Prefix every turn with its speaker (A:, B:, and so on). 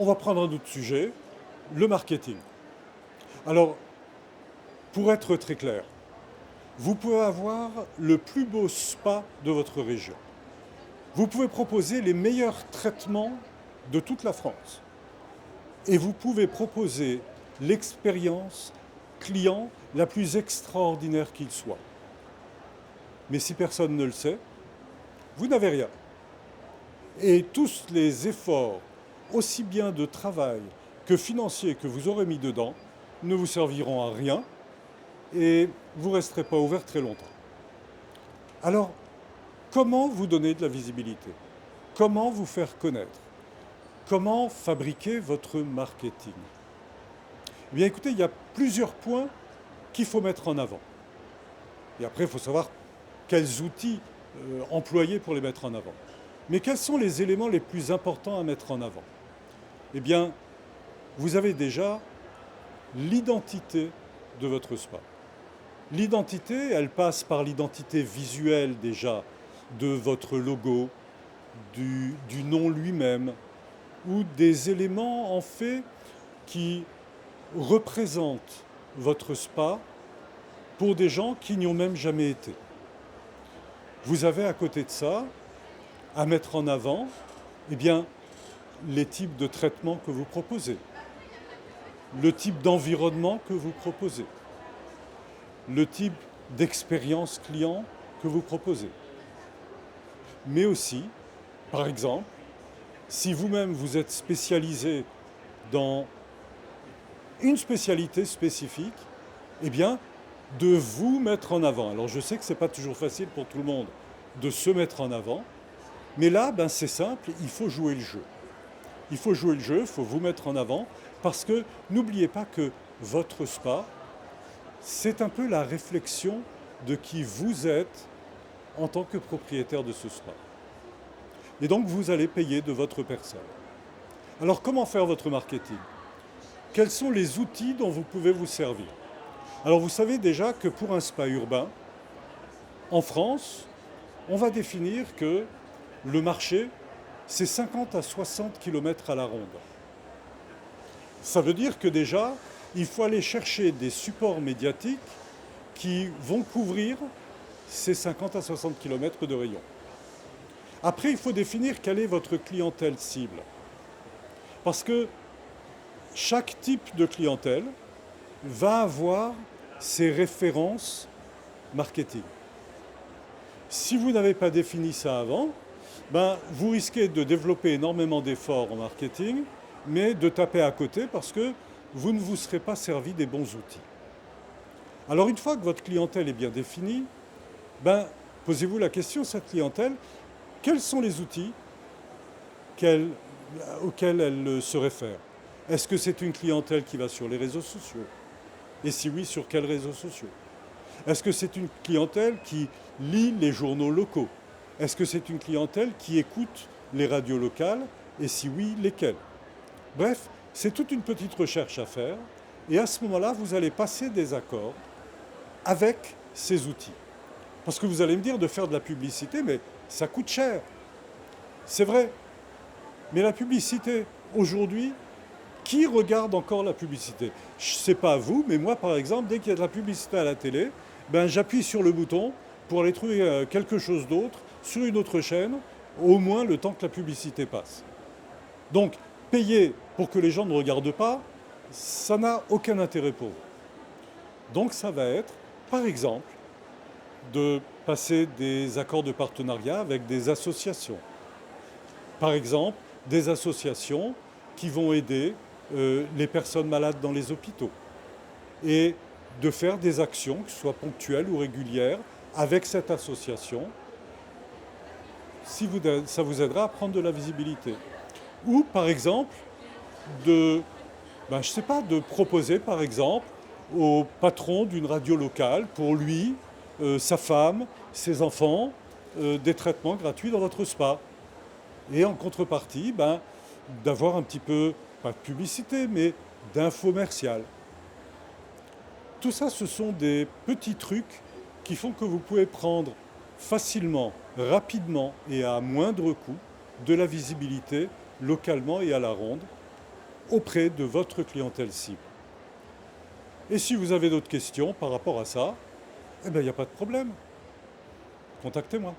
A: On va prendre un autre sujet, le marketing. Alors, pour être très clair, vous pouvez avoir le plus beau spa de votre région. Vous pouvez proposer les meilleurs traitements de toute la France. Et vous pouvez proposer l'expérience client la plus extraordinaire qu'il soit. Mais si personne ne le sait, vous n'avez rien. Et tous les efforts, aussi bien de travail que financiers, que vous aurez mis dedans, ne vous serviront à rien et vous ne resterez pas ouvert très longtemps. Alors, comment vous donner de la visibilité? Comment vous faire connaître? Comment fabriquer votre marketing? Eh bien écoutez, il y a plusieurs points qu'il faut mettre en avant. Et après, il faut savoir quels outils employer pour les mettre en avant. Mais quels sont les éléments les plus importants à mettre en avant? Eh bien, vous avez déjà l'identité de votre spa. L'identité, elle passe par l'identité visuelle déjà de votre logo, du nom lui-même, ou des éléments en fait qui représentent votre spa pour des gens qui n'y ont même jamais été. Vous avez à côté de ça à mettre en avant eh bien, les types de traitements que vous proposez, le type d'environnement que vous proposez, le type d'expérience client que vous proposez. Mais aussi, par exemple, si vous-même vous êtes spécialisé dans une spécialité spécifique, eh bien, de vous mettre en avant. Alors je sais que ce n'est pas toujours facile pour tout le monde de se mettre en avant, mais là, c'est simple, il faut jouer le jeu. Il faut jouer le jeu, il faut vous mettre en avant, parce que n'oubliez pas que votre spa, c'est un peu la réflexion de qui vous êtes en tant que propriétaire de ce spa. Et donc vous allez payer de votre personne. Alors comment faire votre marketing? Quels sont les outils dont vous pouvez vous servir? Alors vous savez déjà que pour un spa urbain, en France, on va définir que le marché, c'est 50 à 60 km à la ronde. Ça veut dire que déjà, il faut aller chercher des supports médiatiques qui vont couvrir ces 50 à 60 km de rayon. Après, il faut définir quelle est votre clientèle cible. Parce que chaque type de clientèle va avoir ses références marketing. Si vous n'avez pas défini ça avant, vous risquez de développer énormément d'efforts en marketing, mais de taper à côté parce que vous ne vous serez pas servi des bons outils. Alors une fois que votre clientèle est bien définie, posez-vous la question, cette clientèle, quels sont les outils auxquels elle se réfère? Est-ce que c'est une clientèle qui va sur les réseaux sociaux? Et si oui, sur quels réseaux sociaux? Est-ce que c'est une clientèle qui lit les journaux locaux? Est-ce que c'est une clientèle qui écoute les radios locales? Et si oui, lesquelles? Bref, c'est toute une petite recherche à faire. Et à ce moment-là, vous allez passer des accords avec ces outils. Parce que vous allez me dire de faire de la publicité, mais ça coûte cher. C'est vrai. Mais la publicité, aujourd'hui, qui regarde encore la publicité? Je ne sais pas vous, mais moi, par exemple, dès qu'il y a de la publicité à la télé, j'appuie sur le bouton pour aller trouver quelque chose d'autre sur une autre chaîne, au moins le temps que la publicité passe. Donc, payer pour que les gens ne regardent pas, ça n'a aucun intérêt pour vous. Donc, ça va être, par exemple, de passer des accords de partenariat avec des associations. Par exemple, des associations qui vont aider les personnes malades dans les hôpitaux. Et de faire des actions, que ce soit ponctuelles ou régulières, avec cette association, ça vous aidera à prendre de la visibilité. Ou, par exemple, de proposer, par exemple, au patron d'une radio locale, pour lui, sa femme, ses enfants, des traitements gratuits dans votre spa. Et en contrepartie, d'avoir un petit peu, pas de publicité, mais d'infomercial. Tout ça, ce sont des petits trucs qui font que vous pouvez prendre facilement, rapidement et à moindre coût de la visibilité localement et à la ronde auprès de votre clientèle cible. Et si vous avez d'autres questions par rapport à ça, eh bien, il n'y a pas de problème. Contactez-moi.